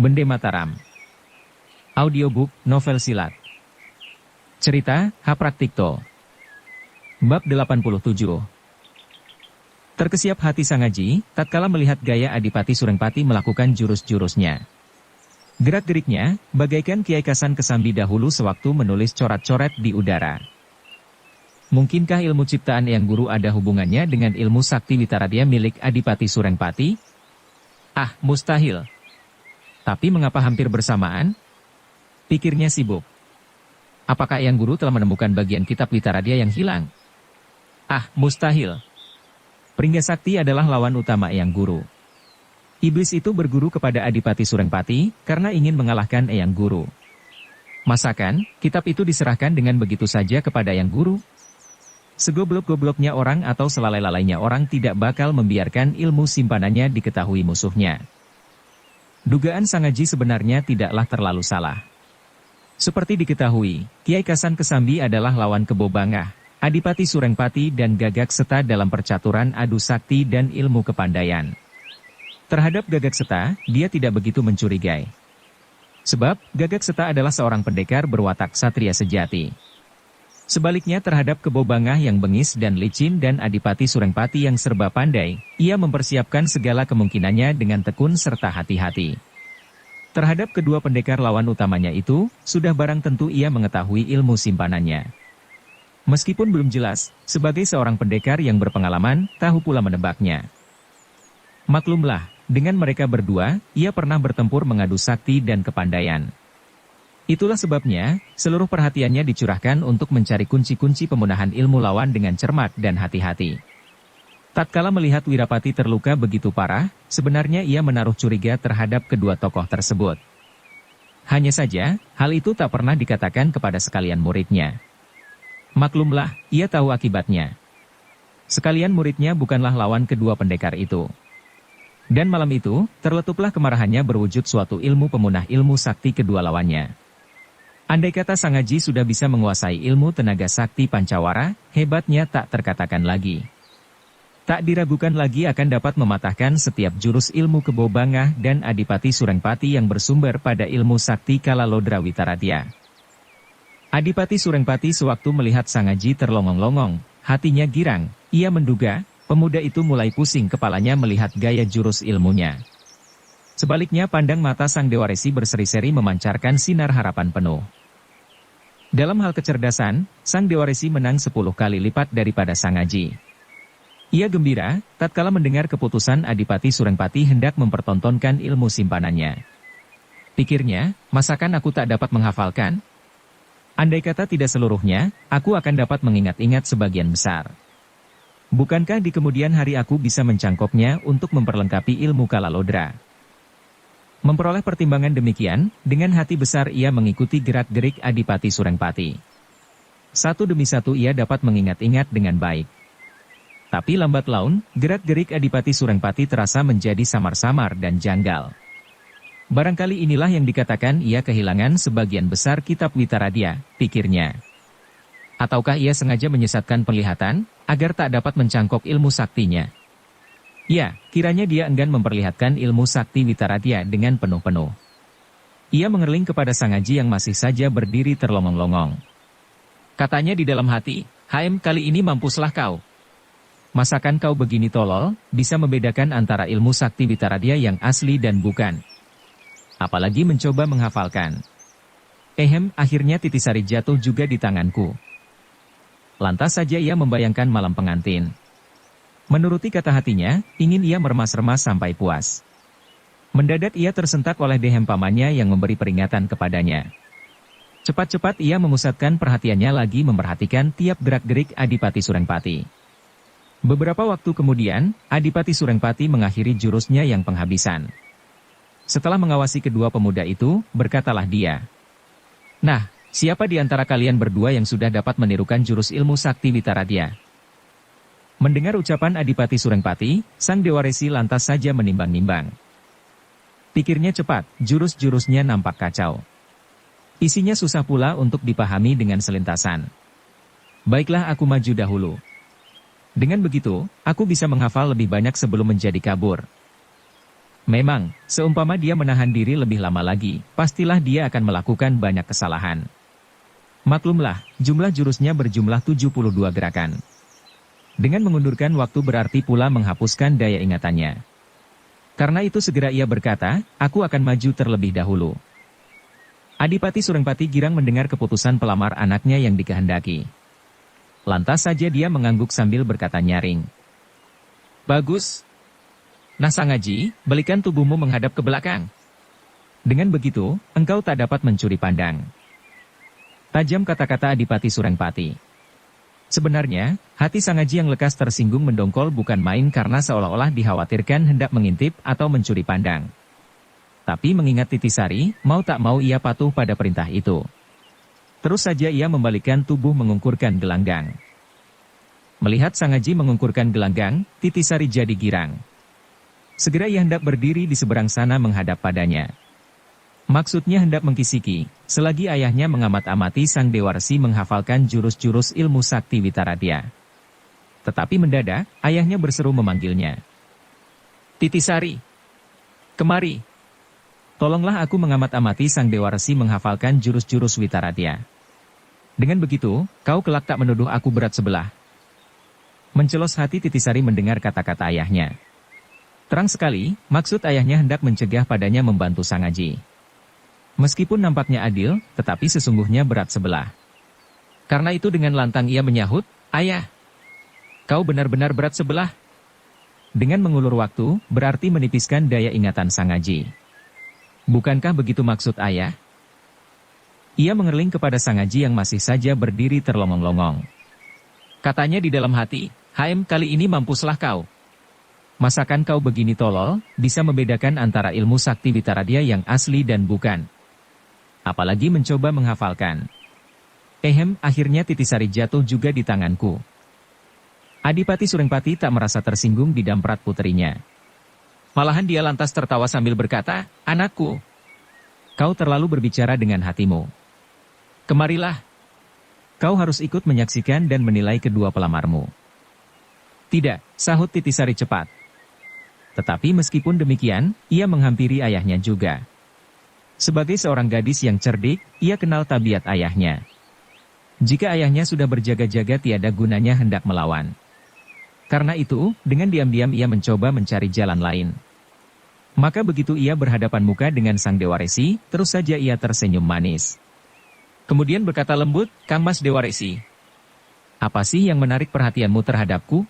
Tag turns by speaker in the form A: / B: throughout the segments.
A: Bende Mataram. Audiobook, novel silat. Cerita, Hapraktikto. Bab 87. Terkesiap hati Sangaji, tatkala melihat gaya Adipati Surengpati melakukan jurus-jurusnya. Gerak-geriknya, bagaikan Kiai Kasan Kesambi dahulu sewaktu menulis coret-coret di udara. Mungkinkah ilmu ciptaan Eyang Guru ada hubungannya dengan ilmu sakti Witaradya milik Adipati Surengpati? Ah, mustahil. Tapi mengapa hampir bersamaan? Pikirnya sibuk. Apakah Eyang Guru telah menemukan bagian kitab Witaradya yang hilang? Ah, mustahil. Pringga Sakti adalah lawan utama Eyang Guru. Iblis itu berguru kepada Adipati Surengpati karena ingin mengalahkan Eyang Guru. Masakan, kitab itu diserahkan dengan begitu saja kepada Eyang Guru? Segoblok-gobloknya orang atau selalai-lalainya orang tidak bakal membiarkan ilmu simpanannya diketahui musuhnya. Dugaan Sangaji sebenarnya tidaklah terlalu salah. Seperti diketahui, Kiai Kasan Kesambi adalah lawan Kebo Bangah, Adipati Surengpati dan Gagak Seta dalam percaturan adu sakti dan ilmu kepandaian. Terhadap Gagak Seta, dia tidak begitu mencurigai. Sebab, Gagak Seta adalah seorang pendekar berwatak satria sejati. Sebaliknya terhadap Kebo Bangah yang bengis dan licin dan Adipati Surengpati yang serba pandai, ia mempersiapkan segala kemungkinannya dengan tekun serta hati-hati. Terhadap kedua pendekar lawan utamanya itu, sudah barang tentu ia mengetahui ilmu simpanannya. Meskipun belum jelas, sebagai seorang pendekar yang berpengalaman, tahu pula menebaknya. Maklumlah, dengan mereka berdua, ia pernah bertempur mengadu sakti dan kepandaian. Itulah sebabnya, seluruh perhatiannya dicurahkan untuk mencari kunci-kunci pemunahan ilmu lawan dengan cermat dan hati-hati. Tatkala melihat Wirapati terluka begitu parah, sebenarnya ia menaruh curiga terhadap kedua tokoh tersebut. Hanya saja, hal itu tak pernah dikatakan kepada sekalian muridnya. Maklumlah, ia tahu akibatnya. Sekalian muridnya bukanlah lawan kedua pendekar itu. Dan malam itu, terletuplah kemarahannya berwujud suatu ilmu pemunah ilmu sakti kedua lawannya. Andai kata Sangaji sudah bisa menguasai ilmu tenaga sakti Pancawara, hebatnya tak terkatakan lagi. Tak diragukan lagi akan dapat mematahkan setiap jurus ilmu Kebo Bangah dan Adipati Surengpati yang bersumber pada ilmu sakti Kalalodra Witaradya. Adipati Surengpati sewaktu melihat Sangaji terlongong-longong, hatinya girang, ia menduga, pemuda itu mulai pusing kepalanya melihat gaya jurus ilmunya. Sebaliknya pandang mata Sang Dewa Resi berseri-seri memancarkan sinar harapan penuh. Dalam hal kecerdasan, Sang Dewa Resi menang 10 kali lipat daripada Sangaji. Ia gembira, tatkala mendengar keputusan Adipati Surengpati hendak mempertontonkan ilmu simpanannya. Pikirnya, masakan aku tak dapat menghafalkan? Andai kata tidak seluruhnya, aku akan dapat mengingat-ingat sebagian besar. Bukankah di kemudian hari aku bisa mencangkoknya untuk memperlengkapi ilmu Kalalodra? Memperoleh pertimbangan demikian, dengan hati besar ia mengikuti gerak-gerik Adipati Surengpati. Satu demi satu ia dapat mengingat-ingat dengan baik. Tapi lambat laun, gerak-gerik Adipati Surengpati terasa menjadi samar-samar dan janggal. Barangkali inilah yang dikatakan ia kehilangan sebagian besar kitab Witaradya, pikirnya. Ataukah ia sengaja menyesatkan penglihatan, agar tak dapat mencangkok ilmu saktinya? Ya, kiranya dia enggan memperlihatkan ilmu sakti Witaradya dengan penuh-penuh. Ia mengerling kepada Sangaji yang masih saja berdiri terlongong-longong. Katanya di dalam hati, "HM, kali ini mampuslah kau. Masakan kau begini tolol, bisa membedakan antara ilmu sakti Witaradya yang asli dan bukan. Apalagi mencoba menghafalkan. Akhirnya Titisari jatuh juga di tanganku." Lantas saja ia membayangkan malam pengantin. Menuruti kata hatinya, ingin ia meremas-remas sampai puas. Mendadak ia tersentak oleh dehem pamannya yang memberi peringatan kepadanya. Cepat-cepat ia memusatkan perhatiannya lagi memperhatikan tiap gerak-gerik Adipati Surengpati. Beberapa waktu kemudian, Adipati Surengpati mengakhiri jurusnya yang penghabisan. Setelah mengawasi kedua pemuda itu, berkatalah dia. "Nah, siapa di antara kalian berdua yang sudah dapat menirukan jurus ilmu sakti Witaradya?" Mendengar ucapan Adipati Surengpati, Sang Dewa Resi lantas saja menimbang-nimbang. Pikirnya cepat, jurus-jurusnya nampak kacau. Isinya susah pula untuk dipahami dengan selintasan. Baiklah, aku maju dahulu. Dengan begitu, aku bisa menghafal lebih banyak sebelum menjadi kabur. Memang, seumpama dia menahan diri lebih lama lagi, pastilah dia akan melakukan banyak kesalahan. Maklumlah, jumlah jurusnya berjumlah 72 gerakan. Dengan mengundurkan waktu berarti pula menghapuskan daya ingatannya. Karena itu segera ia berkata, aku akan maju terlebih dahulu. Adipati Surengpati girang mendengar keputusan pelamar anaknya yang dikehendaki. Lantas saja dia mengangguk sambil berkata nyaring. Bagus. Nah Sangaji, balikan tubuhmu menghadap ke belakang. Dengan begitu, engkau tak dapat mencuri pandang. Tajam kata-kata Adipati Surengpati. Sebenarnya, hati Sangaji yang lekas tersinggung mendongkol bukan main karena seolah-olah dikhawatirkan hendak mengintip atau mencuri pandang. Tapi mengingat Titisari, mau tak mau ia patuh pada perintah itu. Terus saja ia membalikkan tubuh mengungkurkan gelanggang. Melihat Sangaji mengungkurkan gelanggang, Titisari jadi girang. Segera ia hendak berdiri di seberang sana menghadap padanya. Maksudnya hendak mengkisiki, selagi ayahnya mengamat-amati sang Dewa Resi menghafalkan jurus-jurus ilmu sakti Witaradya. Tetapi mendadak, ayahnya berseru memanggilnya. Titisari, kemari. Tolonglah aku mengamat-amati sang Dewa Resi menghafalkan jurus-jurus Witaradya. Dengan begitu, kau kelak tak menuduh aku berat sebelah. Mencelos hati Titisari mendengar kata-kata ayahnya. Terang sekali, maksud ayahnya hendak mencegah padanya membantu Sangaji. Meskipun nampaknya adil, tetapi sesungguhnya berat sebelah. Karena itu dengan lantang ia menyahut, ayah, kau benar-benar berat sebelah. Dengan mengulur waktu, berarti menipiskan daya ingatan Sangaji. Bukankah begitu maksud ayah? Ia mengerling kepada Sangaji yang masih saja berdiri terlongong-longong. Katanya di dalam hati, HM kali ini mampuslah kau. Masakan kau begini tolol, bisa membedakan antara ilmu sakti Witaradya yang asli dan bukan. Apalagi mencoba menghafalkan. Akhirnya Titisari jatuh juga di tanganku. Adipati Surengpati tak merasa tersinggung didamprat puterinya. Malahan dia lantas tertawa sambil berkata, anakku, kau terlalu berbicara dengan hatimu. Kemarilah. Kau harus ikut menyaksikan dan menilai kedua pelamarmu. Tidak, sahut Titisari cepat. Tetapi meskipun demikian, ia menghampiri ayahnya juga. Sebagai seorang gadis yang cerdik, ia kenal tabiat ayahnya. Jika ayahnya sudah berjaga-jaga tiada gunanya hendak melawan. Karena itu, dengan diam-diam ia mencoba mencari jalan lain. Maka begitu ia berhadapan muka dengan sang Dewa Resi, terus saja ia tersenyum manis. Kemudian berkata lembut, Kang Mas Dewa Resi. Apa sih yang menarik perhatianmu terhadapku?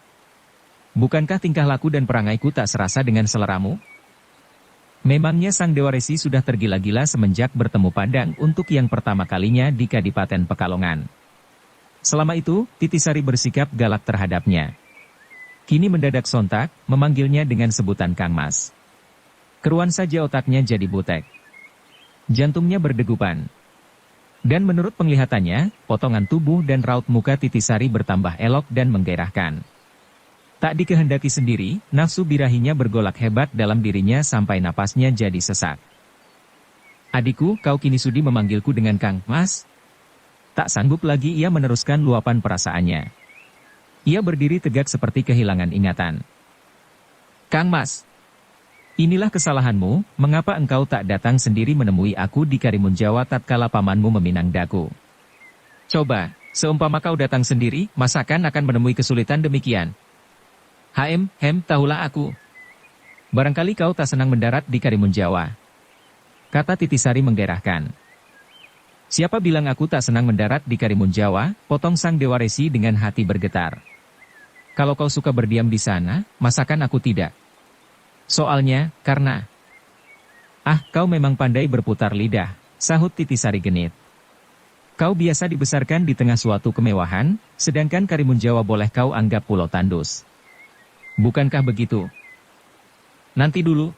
A: Bukankah tingkah laku dan perangaiku tak serasa dengan seleramu? Memangnya sang Dewa Resi sudah tergila-gila semenjak bertemu pandang untuk yang pertama kalinya di Kadipaten Pekalongan. Selama itu, Titisari bersikap galak terhadapnya. Kini mendadak sontak, memanggilnya dengan sebutan Kang Mas. Keruan saja otaknya jadi butek. Jantungnya berdegupan. Dan menurut penglihatannya, potongan tubuh dan raut muka Titisari bertambah elok dan menggairahkan. Tak dikehendaki sendiri, nafsu birahinya bergolak hebat dalam dirinya sampai napasnya jadi sesak. Adikku, kau kini sudi memanggilku dengan Kang Mas? Tak sanggup lagi ia meneruskan luapan perasaannya. Ia berdiri tegak seperti kehilangan ingatan. Kang Mas, inilah kesalahanmu, mengapa engkau tak datang sendiri menemui aku di Karimun Jawa tatkala pamanmu meminang daku? Coba, seumpama kau datang sendiri, masakan akan menemui kesulitan demikian? Tahulah aku. Barangkali kau tak senang mendarat di Karimun Jawa. Kata Titisari menggairahkan. Siapa bilang aku tak senang mendarat di Karimun Jawa, potong sang Dewa Resi dengan hati bergetar. Kalau kau suka berdiam di sana, masakan aku tidak. Soalnya, karena... kau memang pandai berputar lidah, sahut Titisari genit. Kau biasa dibesarkan di tengah suatu kemewahan, sedangkan Karimun Jawa boleh kau anggap pulau tandus. Bukankah begitu? Nanti dulu.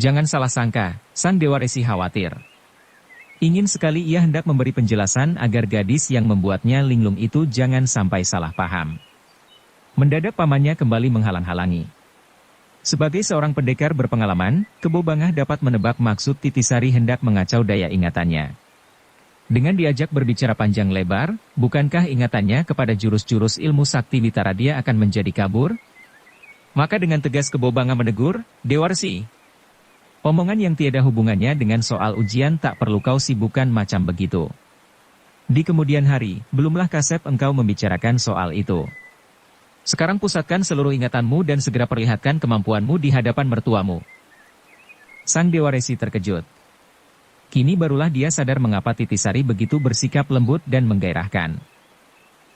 A: Jangan salah sangka, sang Dewa Resi khawatir. Ingin sekali ia hendak memberi penjelasan agar gadis yang membuatnya linglung itu jangan sampai salah paham. Mendadak pamannya kembali menghalang-halangi. Sebagai seorang pendekar berpengalaman, Kebo Bangah dapat menebak maksud Titisari hendak mengacau daya ingatannya. Dengan diajak berbicara panjang lebar, bukankah ingatannya kepada jurus-jurus ilmu sakti Witaradya akan menjadi kabur? Maka dengan tegas Kebo Bangah menegur, Dewa Resi, Omongan yang tiada hubungannya dengan soal ujian tak perlu kau sibukkan macam begitu. Di kemudian hari, belumlah Kasep engkau membicarakan soal itu. Sekarang pusatkan seluruh ingatanmu dan segera perlihatkan kemampuanmu di hadapan mertuamu. Sang Dewa Resi terkejut. Kini barulah dia sadar mengapa Titisari begitu bersikap lembut dan menggairahkan.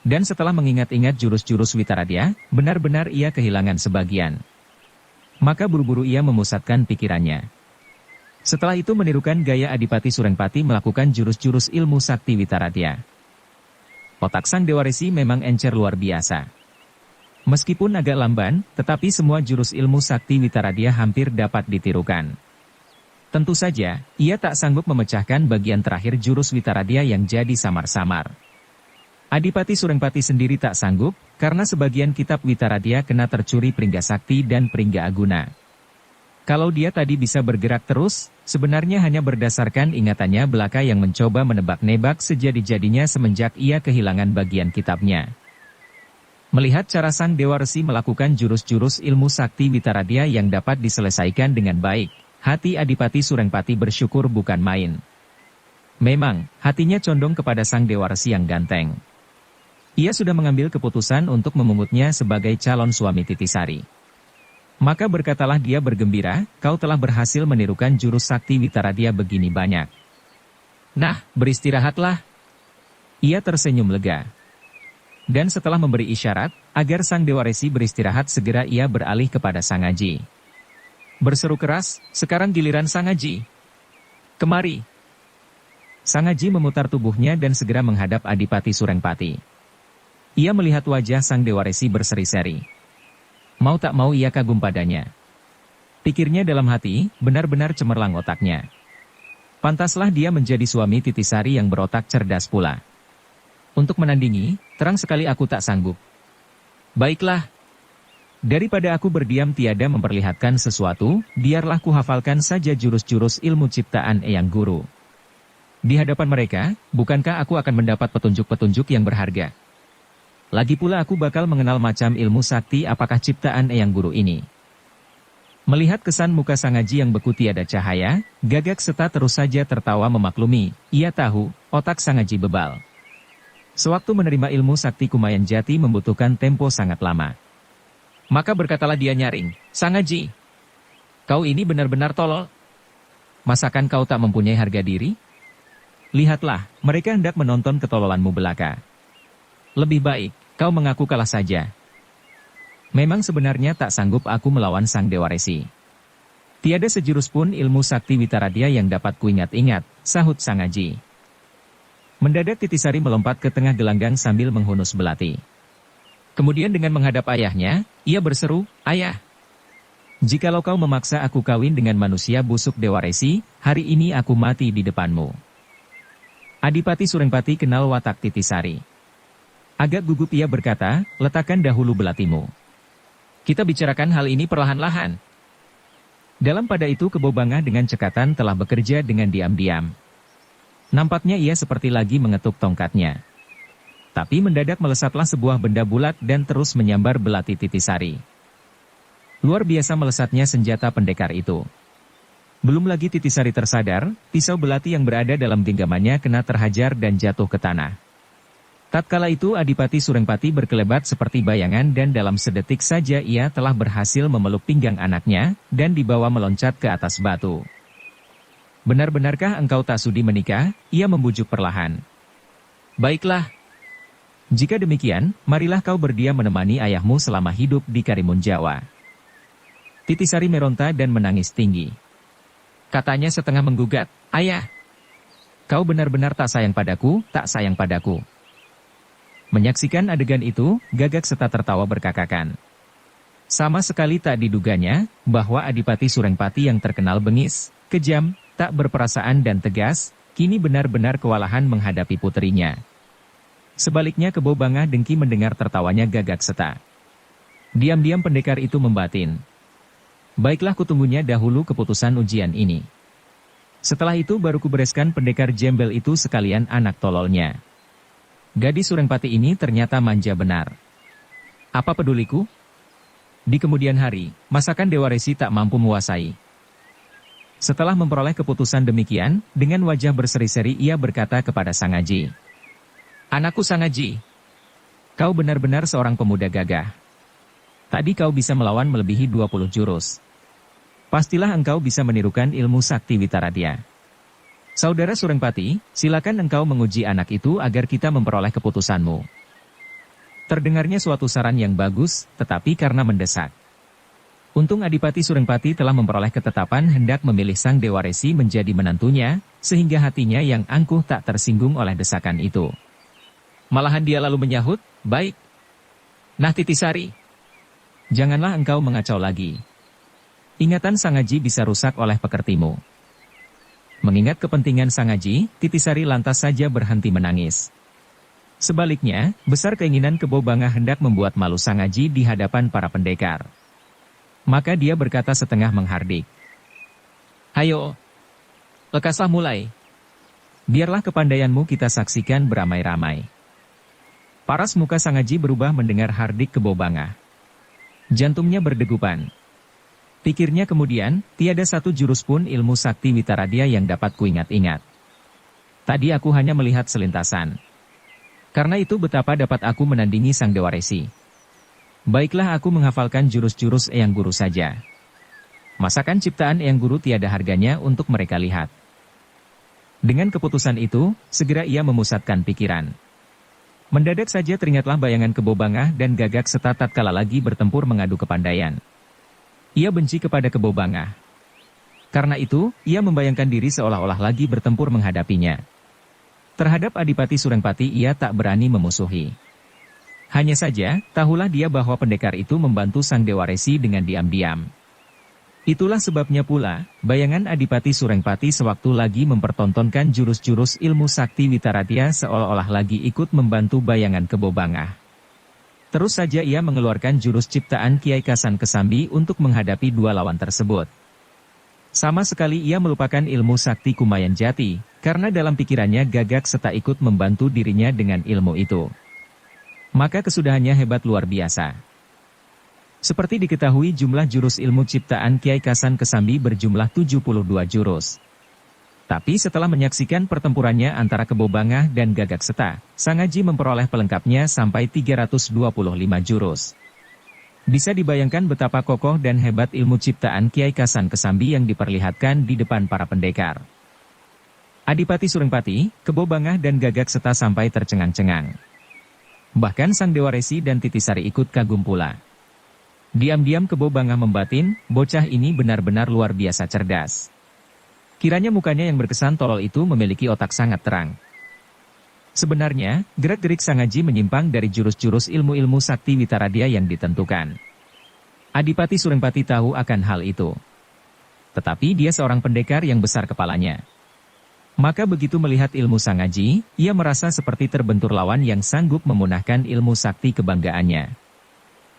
A: Dan setelah mengingat-ingat jurus-jurus Witaradya, benar-benar ia kehilangan sebagian. Maka buru-buru ia memusatkan pikirannya. Setelah itu menirukan gaya Adipati Surengpati melakukan jurus-jurus ilmu sakti Witaradya. Otak sang Dewa Resi memang encer luar biasa. Meskipun agak lamban, tetapi semua jurus ilmu sakti Witaradya hampir dapat ditirukan. Tentu saja, ia tak sanggup memecahkan bagian terakhir jurus Witaradya yang jadi samar-samar. Adipati Surengpati sendiri tak sanggup, karena sebagian kitab Witaradya kena tercuri Pringga Sakti dan Pringga Aguna. Kalau dia tadi bisa bergerak terus, sebenarnya hanya berdasarkan ingatannya belaka yang mencoba menebak-nebak sejadi-jadinya semenjak ia kehilangan bagian kitabnya. Melihat cara sang Dewa Resi melakukan jurus-jurus ilmu sakti Witaradya yang dapat diselesaikan dengan baik, hati Adipati Surengpati bersyukur bukan main. Memang, hatinya condong kepada sang Dewa Resi yang ganteng. Ia sudah mengambil keputusan untuk memungutnya sebagai calon suami Titisari. Maka berkatalah dia bergembira, kau telah berhasil menirukan jurus sakti Witaradya begini banyak. Nah, beristirahatlah. Ia tersenyum lega. Dan setelah memberi isyarat, agar sang Dewa Resi beristirahat segera ia beralih kepada Sangaji. Berseru keras, sekarang giliran Sangaji. Kemari. Sangaji memutar tubuhnya dan segera menghadap Adipati Surengpati. Ia melihat wajah sang Dewa Resi berseri-seri. Mau tak mau ia kagum padanya. Pikirnya dalam hati, benar-benar cemerlang otaknya. Pantaslah dia menjadi suami Titisari yang berotak cerdas pula. Untuk menandingi, terang sekali aku tak sanggup. Baiklah. Daripada aku berdiam tiada memperlihatkan sesuatu, biarlah ku hafalkan saja jurus-jurus ilmu ciptaan Eyang Guru. Di hadapan mereka, bukankah aku akan mendapat petunjuk-petunjuk yang berharga? Lagi pula aku bakal mengenal macam ilmu sakti apakah ciptaan Eyang Guru ini. Melihat kesan muka Sangaji yang beku tiada cahaya, Gagak Seta terus saja tertawa memaklumi, ia tahu, otak Sangaji bebal. Sewaktu menerima ilmu sakti Kumayan Jati membutuhkan tempo sangat lama. Maka berkatalah dia nyaring, Sangaji, kau ini benar-benar tolol. Masakan kau tak mempunyai harga diri? Lihatlah, mereka hendak menonton ketololanmu belaka. Lebih baik, kau mengaku kalah saja. Memang sebenarnya tak sanggup aku melawan sang Dewa Resi. Tiada sejurus pun ilmu sakti Witaradya yang dapat kuingat-ingat, sahut Sangaji. Mendadak Titisari melompat ke tengah gelanggang sambil menghunus belati. Kemudian dengan menghadap ayahnya, ia berseru, Ayah, jikalau kau memaksa aku kawin dengan manusia busuk Dewa Resi, hari ini aku mati di depanmu. Adipati Surengpati kenal watak Titisari. Agak gugup ia berkata, letakkan dahulu belatimu. Kita bicarakan hal ini perlahan-lahan. Dalam pada itu Kebo Bangah dengan cekatan telah bekerja dengan diam-diam. Nampaknya ia seperti lagi mengetuk tongkatnya. Tapi mendadak melesatlah sebuah benda bulat dan terus menyambar belati Titisari. Luar biasa melesatnya senjata pendekar itu. Belum lagi Titisari tersadar, pisau belati yang berada dalam genggamannya kena terhajar dan jatuh ke tanah. Tatkala itu Adipati Surengpati berkelebat seperti bayangan dan dalam sedetik saja ia telah berhasil memeluk pinggang anaknya, dan dibawa meloncat ke atas batu. Benar-benarkah engkau tak sudi menikah? Ia membujuk perlahan. Baiklah. Jika demikian, marilah kau berdiam menemani ayahmu selama hidup di Karimun Jawa. Titisari meronta dan menangis tinggi. Katanya setengah menggugat, Ayah, kau benar-benar tak sayang padaku, tak sayang padaku. Menyaksikan adegan itu, Gagak Seta tertawa berkakakan. Sama sekali tak diduganya, bahwa Adipati Surengpati yang terkenal bengis, kejam, tak berperasaan dan tegas, kini benar-benar kewalahan menghadapi puterinya. Sebaliknya Kebo Bangah dengki mendengar tertawanya Gagak Seta. Diam-diam pendekar itu membatin. Baiklah kutunggunya dahulu keputusan ujian ini. Setelah itu baru kubereskan pendekar jembel itu sekalian anak tololnya. Gadis Surengpati ini ternyata manja benar. Apa peduliku? Di kemudian hari, masakan Dewa Resi tak mampu menguasai. Setelah memperoleh keputusan demikian, dengan wajah berseri-seri ia berkata kepada Sang Aji. Anakku Sang Aji, kau benar-benar seorang pemuda gagah. Tadi kau bisa melawan melebihi 20 jurus. Pastilah engkau bisa menirukan ilmu sakti Witaradya. Saudara Surengpati, silakan engkau menguji anak itu agar kita memperoleh keputusanmu. Terdengarnya suatu saran yang bagus, tetapi karena mendesak. Untung Adipati Surengpati telah memperoleh ketetapan hendak memilih Sang Dewa Resi menjadi menantunya, sehingga hatinya yang angkuh tak tersinggung oleh desakan itu. Malahan dia lalu menyahut, baik. Nah Titisari, janganlah engkau mengacau lagi. Ingatan Sang Aji bisa rusak oleh pekertimu. Mengingat kepentingan Sang Aji, Titisari lantas saja berhenti menangis. Sebaliknya, besar keinginan Kebo Bangah hendak membuat malu Sang Aji di hadapan para pendekar. Maka dia berkata setengah menghardik. Hayo, lekaslah mulai. Biarlah kepandaianmu kita saksikan beramai-ramai. Paras muka Sang Aji berubah mendengar hardik Kebo Bangah. Jantungnya berdegupan. Pikirnya kemudian, tiada satu jurus pun ilmu sakti Witaradya yang dapat kuingat-ingat. Tadi aku hanya melihat selintasan. Karena itu betapa dapat aku menandingi Sang Dewa Resi. Baiklah aku menghafalkan jurus-jurus Eyang Guru saja. Masakan ciptaan Eyang Guru tiada harganya untuk mereka lihat. Dengan keputusan itu, segera ia memusatkan pikiran. Mendadak saja teringatlah bayangan Kebo Bangah dan Gagak Seta tatkala lagi bertempur mengadu kepandaian. Ia benci kepada Kebo Bangah. Karena itu, ia membayangkan diri seolah-olah lagi bertempur menghadapinya. Terhadap Adipati Surengpati ia tak berani memusuhi. Hanya saja, tahulah dia bahwa pendekar itu membantu Sang Dewa Resi dengan diam-diam. Itulah sebabnya pula, bayangan Adipati Surengpati sewaktu lagi mempertontonkan jurus-jurus ilmu sakti Witaradya seolah-olah lagi ikut membantu bayangan Kebo Bangah. Terus saja ia mengeluarkan jurus ciptaan Kiai Kasan Kesambi untuk menghadapi dua lawan tersebut. Sama sekali ia melupakan ilmu sakti Kumayan Jati, karena dalam pikirannya Gagak Seta ikut membantu dirinya dengan ilmu itu. Maka kesudahannya hebat luar biasa. Seperti diketahui jumlah jurus ilmu ciptaan Kiai Kasan Kesambi berjumlah 72 jurus. Tapi setelah menyaksikan pertempurannya antara Kebo Bangah dan Gagak Seta, Sang Aji memperoleh pelengkapnya sampai 325 jurus. Bisa dibayangkan betapa kokoh dan hebat ilmu ciptaan Kiai Kasan Kesambi yang diperlihatkan di depan para pendekar. Adipati Surengpati, Kebo Bangah dan Gagak Seta sampai tercengang-cengang. Bahkan Sang Dewa Resi dan Titisari ikut kagum pula. Diam-diam Kebo Bangah membatin, bocah ini benar-benar luar biasa cerdas. Kiranya mukanya yang berkesan tolol itu memiliki otak sangat terang. Sebenarnya, gerak-gerik Sang Aji menyimpang dari jurus-jurus ilmu-ilmu sakti Witaradya yang ditentukan. Adipati Surengpati tahu akan hal itu. Tetapi dia seorang pendekar yang besar kepalanya. Maka begitu melihat ilmu Sang Aji, ia merasa seperti terbentur lawan yang sanggup memunahkan ilmu sakti kebanggaannya.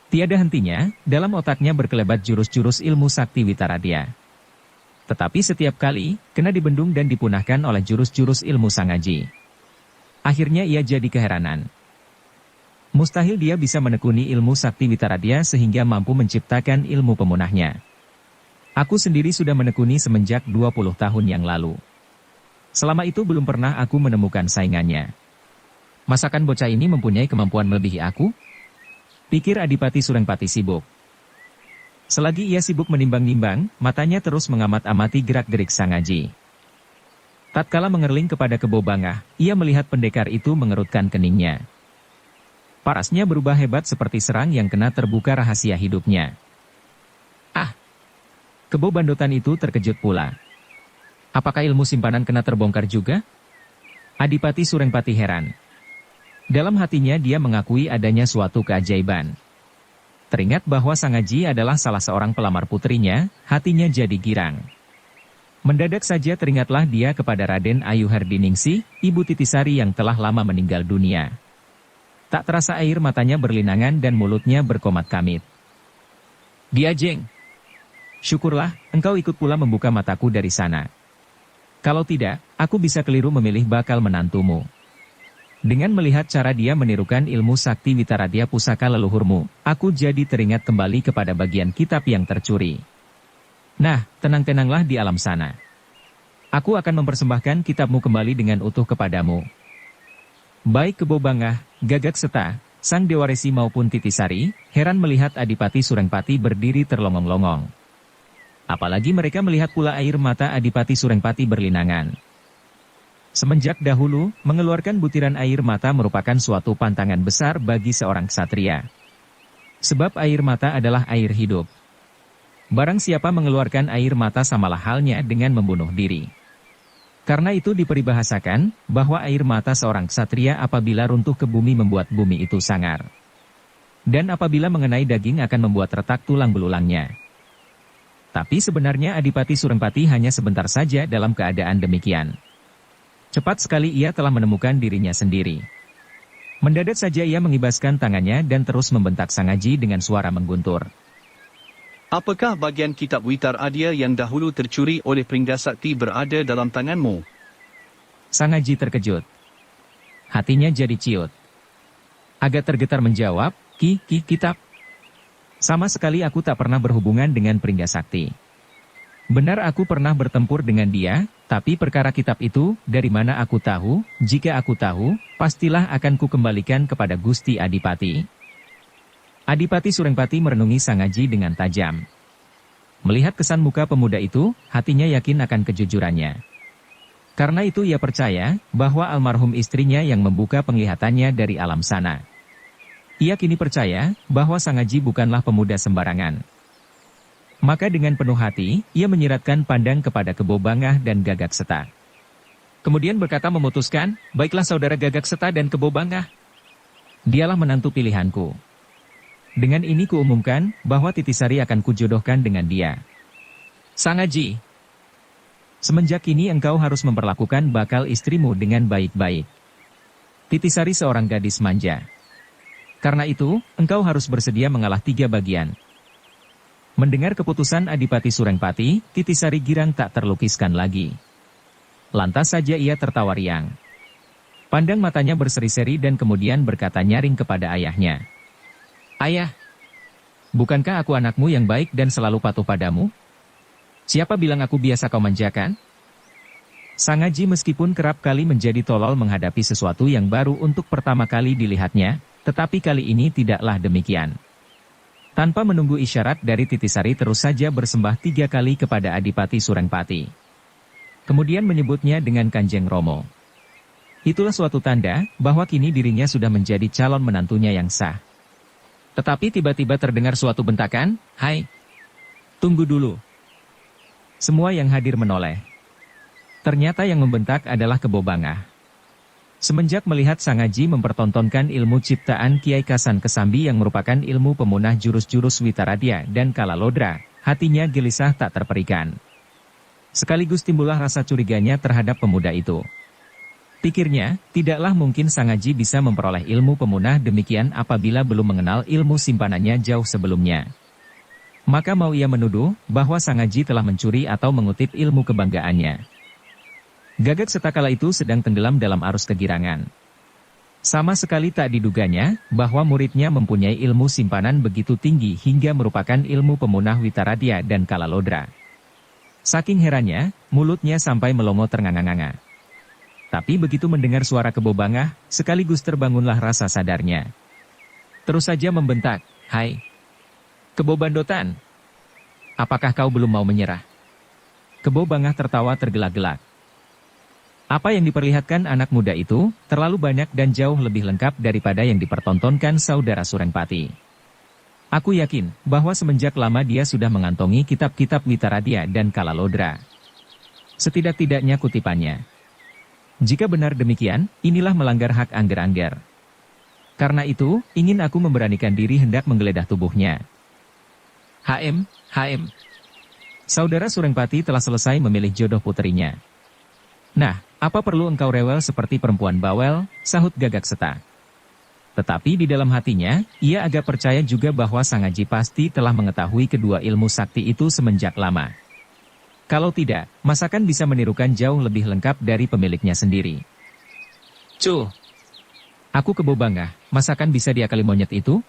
A: Tiada hentinya, dalam otaknya berkelebat jurus-jurus ilmu sakti Witaradya. Tetapi setiap kali, kena dibendung dan dipunahkan oleh jurus-jurus ilmu Sang Aji. Akhirnya ia jadi keheranan. Mustahil dia bisa menekuni ilmu sakti Witaradya sehingga mampu menciptakan ilmu pemunahnya. Aku sendiri sudah menekuni semenjak 20 tahun yang lalu. Selama itu belum pernah aku menemukan saingannya. Masakan bocah ini mempunyai kemampuan melebihi aku? Pikir Adipati Surengpati sibuk. Selagi ia sibuk menimbang-nimbang, matanya terus mengamat-amati gerak-gerik Sang Aji. Tatkala mengerling kepada Kebo Bangah, ia melihat pendekar itu mengerutkan keningnya. Parasnya berubah hebat seperti serang yang kena terbuka rahasia hidupnya. Ah! Kebo Bandotan itu terkejut pula. Apakah ilmu simpanan kena terbongkar juga? Adipati Surengpati heran. Dalam hatinya dia mengakui adanya suatu keajaiban. Teringat bahwa Sang Aji adalah salah seorang pelamar putrinya, hatinya jadi girang. Mendadak saja teringatlah dia kepada Raden Ayu Hardiningsih, Ibu Titisari yang telah lama meninggal dunia. Tak terasa air matanya berlinangan dan mulutnya berkomat kamit. Diajeng! Syukurlah, engkau ikut pula membuka mataku dari sana. Kalau tidak, aku bisa keliru memilih bakal menantumu. Dengan melihat cara dia menirukan ilmu sakti Witaradya pusaka leluhurmu, aku jadi teringat kembali kepada bagian kitab yang tercuri. Nah, tenang-tenanglah di alam sana. Aku akan mempersembahkan kitabmu kembali dengan utuh kepadamu. Baik Kebo Bangah, Gagak Seta, Sang Dewaresi maupun Titisari, heran melihat Adipati Surengpati berdiri terlongong-longong. Apalagi mereka melihat pula air mata Adipati Surengpati berlinangan. Semenjak dahulu, mengeluarkan butiran air mata merupakan suatu pantangan besar bagi seorang ksatria. Sebab air mata adalah air hidup. Barang siapa mengeluarkan air mata samalah halnya dengan membunuh diri. Karena itu diperbahasakan, bahwa air mata seorang ksatria apabila runtuh ke bumi membuat bumi itu sangar. Dan apabila mengenai daging akan membuat retak tulang belulangnya. Tapi sebenarnya Adipati Surengpati hanya sebentar saja dalam keadaan demikian. Cepat sekali ia telah menemukan dirinya sendiri. Mendadak saja ia mengibaskan tangannya dan terus membentak Sangaji dengan suara mengguntur.
B: Apakah bagian kitab Witar Adya yang dahulu tercuri oleh Pringgasakti berada dalam tanganmu?
A: Sangaji terkejut. Hatinya jadi ciut. Agak tergetar menjawab, kitab. Sama sekali aku tak pernah berhubungan dengan Pringgasakti. Benar aku pernah bertempur dengan dia, tapi perkara kitab itu, dari mana aku tahu, jika aku tahu, pastilah akan kukembalikan kepada Gusti Adipati. Adipati Surengpati merenungi Sangaji dengan tajam. Melihat kesan muka pemuda itu, hatinya yakin akan kejujurannya. Karena itu ia percaya, bahwa almarhum istrinya yang membuka penglihatannya dari alam sana. Ia kini percaya, bahwa Sangaji bukanlah pemuda sembarangan. Maka dengan penuh hati, ia menyiratkan pandang kepada Kebo Bangah dan Gagak Seta. Kemudian berkata memutuskan, baiklah saudara Gagak Seta dan Kebo Bangah. Dialah menantu pilihanku. Dengan ini kuumumkan, bahwa Titisari akan kujodohkan dengan dia. Sangaji, semenjak ini engkau harus memperlakukan bakal istrimu dengan baik-baik. Titisari seorang gadis manja. Karena itu, engkau harus bersedia mengalah 3 bagian. Mendengar keputusan Adipati Surengpati, Titisari girang tak terlukiskan lagi. Lantas saja ia tertawa riang. Pandang matanya berseri-seri dan kemudian berkata nyaring kepada ayahnya. Ayah, bukankah aku anakmu yang baik dan selalu patuh padamu? Siapa bilang aku biasa kau manjakan? Sangaji meskipun kerap kali menjadi tolol menghadapi sesuatu yang baru untuk pertama kali dilihatnya, tetapi kali ini tidaklah demikian. Tanpa menunggu isyarat dari Titisari terus saja bersembah 3 kali kepada Adipati Surengpati. Kemudian menyebutnya dengan Kanjeng Romo. Itulah suatu tanda, bahwa kini dirinya sudah menjadi calon menantunya yang sah. Tetapi tiba-tiba terdengar suatu bentakan, "Hai, tunggu dulu." Semua yang hadir menoleh. Ternyata yang membentak adalah Kebo Bangah. Semenjak melihat Sangaji mempertontonkan ilmu ciptaan Kiai Kasan Kesambi yang merupakan ilmu pemunah jurus-jurus Witaradya dan Kalalodra, hatinya gelisah tak terperikan. Sekaligus timbullah rasa curiganya terhadap pemuda itu. Pikirnya, tidaklah mungkin Sangaji bisa memperoleh ilmu pemunah demikian apabila belum mengenal ilmu simpanannya jauh sebelumnya. Maka mau ia menuduh, bahwa Sangaji telah mencuri atau mengutip ilmu kebanggaannya. Gagak Seta kala itu sedang tenggelam dalam arus kegirangan. Sama sekali tak diduganya, bahwa muridnya mempunyai ilmu simpanan begitu tinggi hingga merupakan ilmu pemunah Witaradya dan Kalalodra. Saking herannya, mulutnya sampai melongo ternganga-nganga. Tapi begitu mendengar suara Kebo Bangah, sekaligus terbangunlah rasa sadarnya. Terus saja membentak, "Hai, Kebo Bandotan, apakah kau belum mau menyerah?" Kebo Bangah tertawa tergelak-gelak. Apa yang diperlihatkan anak muda itu, terlalu banyak dan jauh lebih lengkap daripada yang dipertontonkan saudara Surengpati. Aku yakin, bahwa semenjak lama dia sudah mengantongi kitab-kitab Witaradya dan Kalalodra. Setidak-tidaknya kutipannya. Jika benar demikian, inilah melanggar hak angger-angger. Karena itu, ingin aku memberanikan diri hendak menggeledah tubuhnya. HM. Saudara Surengpati telah selesai memilih jodoh puterinya. Nah, apa perlu engkau rewel seperti perempuan bawel, sahut Gagak Seta. Tetapi di dalam hatinya, ia agak percaya juga bahwa Sangaji pasti telah mengetahui kedua ilmu sakti itu semenjak lama. Kalau tidak, masakan bisa menirukan jauh lebih lengkap dari pemiliknya sendiri. Cuh! Aku Kebo Bangah, masakan bisa diakali monyet itu?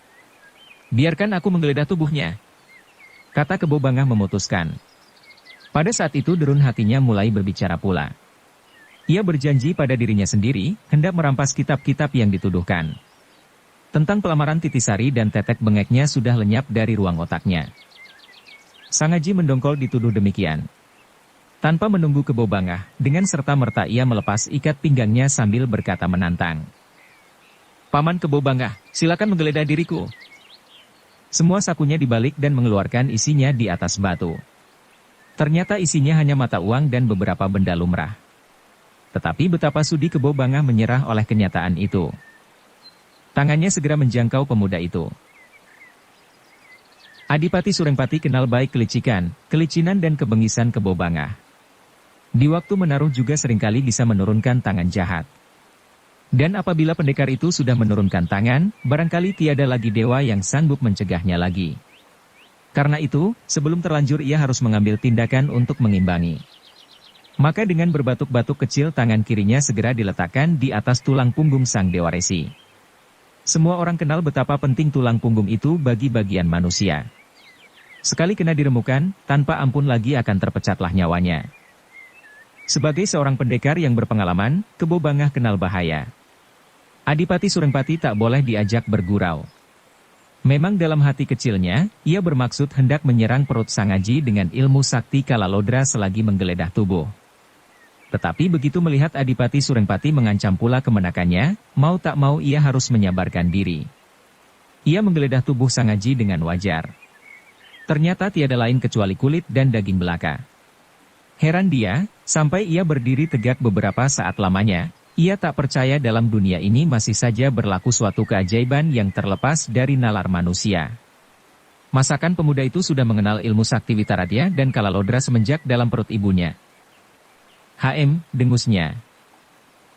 A: Biarkan aku menggeledah tubuhnya. Kata Kebo Bangah memutuskan. Pada saat itu derun hatinya mulai berbicara pula. Ia berjanji pada dirinya sendiri, hendak merampas kitab-kitab yang dituduhkan. Tentang pelamaran Titisari dan tetek bengeknya sudah lenyap dari ruang otaknya. Sang Aji mendongkol dituduh demikian. Tanpa menunggu Kebo Bangah, dengan serta-merta ia melepas ikat pinggangnya sambil berkata menantang. Paman Kebo Bangah, silakan menggeledah diriku. Semua sakunya dibalik dan mengeluarkan isinya di atas batu. Ternyata isinya hanya mata uang dan beberapa benda lumrah. Tetapi betapa sudi Kebo Bangah menyerah oleh kenyataan itu. Tangannya segera menjangkau pemuda itu. Adipati Surengpati kenal baik kelicinan dan kebengisan Kebo Bangah. Di waktu menaruh juga seringkali bisa menurunkan tangan jahat. Dan apabila pendekar itu sudah menurunkan tangan, barangkali tiada lagi dewa yang sanggup mencegahnya lagi. Karena itu, sebelum terlanjur ia harus mengambil tindakan untuk mengimbangi. Maka dengan berbatuk-batuk kecil tangan kirinya segera diletakkan di atas tulang punggung sang Dewa Resi. Semua orang kenal betapa penting tulang punggung itu bagi bagian manusia. Sekali kena diremukan, tanpa ampun lagi akan terpecatlah nyawanya. Sebagai seorang pendekar yang berpengalaman, Kebo Bangah kenal bahaya. Adipati Surengpati tak boleh diajak bergurau. Memang dalam hati kecilnya, ia bermaksud hendak menyerang perut Sang Aji dengan ilmu sakti Kalalodra selagi menggeledah tubuh. Tetapi begitu melihat Adipati Surengpati mengancam pula kemenakannya, mau tak mau ia harus menyabarkan diri. Ia menggeledah tubuh Sang Aji dengan wajar. Ternyata tiada lain kecuali kulit dan daging belaka. Heran dia, sampai ia berdiri tegak beberapa saat lamanya, ia tak percaya dalam dunia ini masih saja berlaku suatu keajaiban yang terlepas dari nalar manusia. Masakan pemuda itu sudah mengenal ilmu sakti Witaradya dan Kalalodra semenjak dalam perut ibunya. Dengusnya.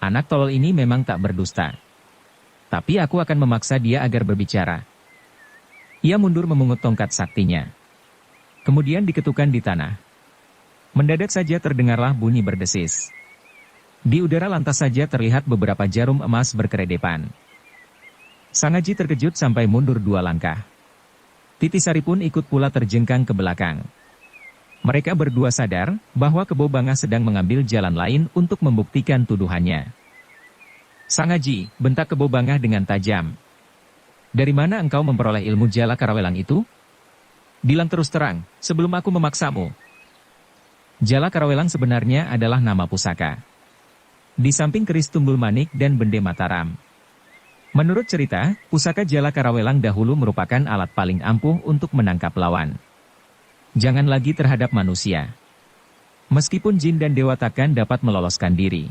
A: Anak tolol ini memang tak berdusta. Tapi aku akan memaksa dia agar berbicara. Ia mundur memungut tongkat saktinya. Kemudian diketukkan di tanah. Mendadak saja terdengarlah bunyi berdesis. Di udara lantas saja terlihat beberapa jarum emas berkeredepan. Sang Aji terkejut sampai mundur 2 langkah. Titisari pun ikut pula terjengkang ke belakang. Mereka berdua sadar bahwa Kebo Bangah sedang mengambil jalan lain untuk membuktikan tuduhannya. Sang Aji, bentak Kebo Bangah dengan tajam. Dari mana engkau memperoleh ilmu jala karawelang itu? Bilang terus terang, sebelum aku memaksamu. Jala karawelang sebenarnya adalah nama pusaka. Di samping keris Tunggul Manik dan Bende Mataram. Menurut cerita, pusaka Jala Karawelang dahulu merupakan alat paling ampuh untuk menangkap lawan. Jangan lagi terhadap manusia. Meskipun jin dan dewa takkan dapat meloloskan diri.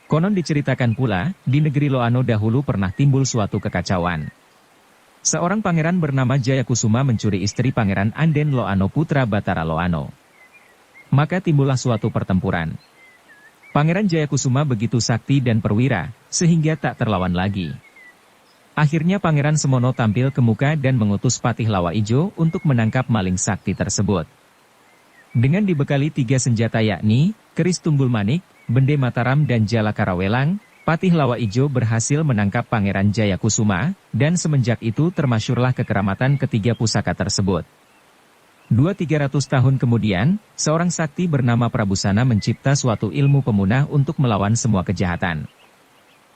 A: Konon diceritakan pula, di negeri Loano dahulu pernah timbul suatu kekacauan. Seorang pangeran bernama Jayakusuma mencuri istri Pangeran Anden Loano putra Batara Loano. Maka timbullah suatu pertempuran. Pangeran Jayakusuma begitu sakti dan perwira, sehingga tak terlawan lagi. Akhirnya Pangeran Semono tampil ke muka dan mengutus Patih Lawa Ijo untuk menangkap maling sakti tersebut. Dengan dibekali 3 senjata yakni, keris Tunggul Manik, Bende Mataram dan Jala Karawelang, Patih Lawa Ijo berhasil menangkap Pangeran Jayakusuma, dan semenjak itu termasyurlah kekeramatan ketiga pusaka tersebut. 200-300 tahun kemudian, seorang sakti bernama Prabusana mencipta suatu ilmu pemunah untuk melawan semua kejahatan.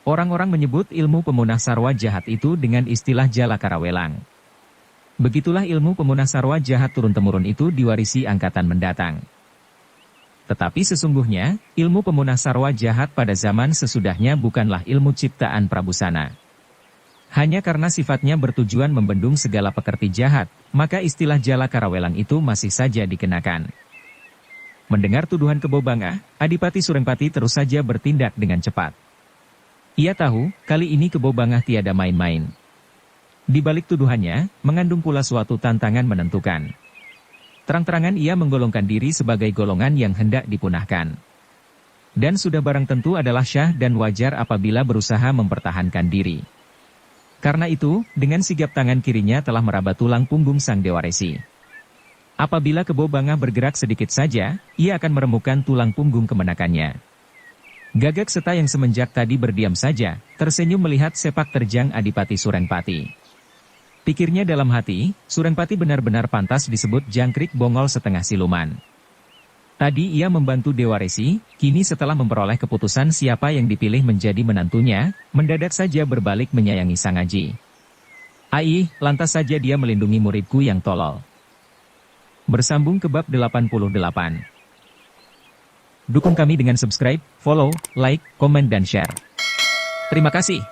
A: Orang-orang menyebut ilmu pemunah sarwa jahat itu dengan istilah Jala Karawelang. Begitulah ilmu pemunah sarwa jahat turun-temurun itu diwarisi angkatan mendatang. Tetapi sesungguhnya, ilmu pemunah sarwa jahat pada zaman sesudahnya bukanlah ilmu ciptaan Prabusana. Hanya karena sifatnya bertujuan membendung segala pekerti jahat, maka istilah Jala Karawelang itu masih saja dikenakan. Mendengar tuduhan Kebo Bangah, Adipati Surengpati terus saja bertindak dengan cepat. Ia tahu, kali ini Kebo Bangah tiada main-main. Di balik tuduhannya, mengandung pula suatu tantangan menentukan. Terang-terangan ia menggolongkan diri sebagai golongan yang hendak dipunahkan. Dan sudah barang tentu adalah syah dan wajar apabila berusaha mempertahankan diri. Karena itu, dengan sigap tangan kirinya telah meraba tulang punggung sang Dewa Resi. Apabila Kebo Bangah bergerak sedikit saja, ia akan meremukan tulang punggung kemenakannya. Gagak Seta yang semenjak tadi berdiam saja, tersenyum melihat sepak terjang Adipati Surengpati. Pikirnya dalam hati, Surengpati benar-benar pantas disebut jangkrik bongol setengah siluman. Tadi ia membantu Dewa Resi, kini setelah memperoleh keputusan siapa yang dipilih menjadi menantunya, mendadak saja berbalik menyayangi Sang Aji. Ai, lantas saja dia melindungi muridku yang tolol. Bersambung ke bab 88. Dukung kami dengan subscribe, follow, like, komen dan share. Terima kasih.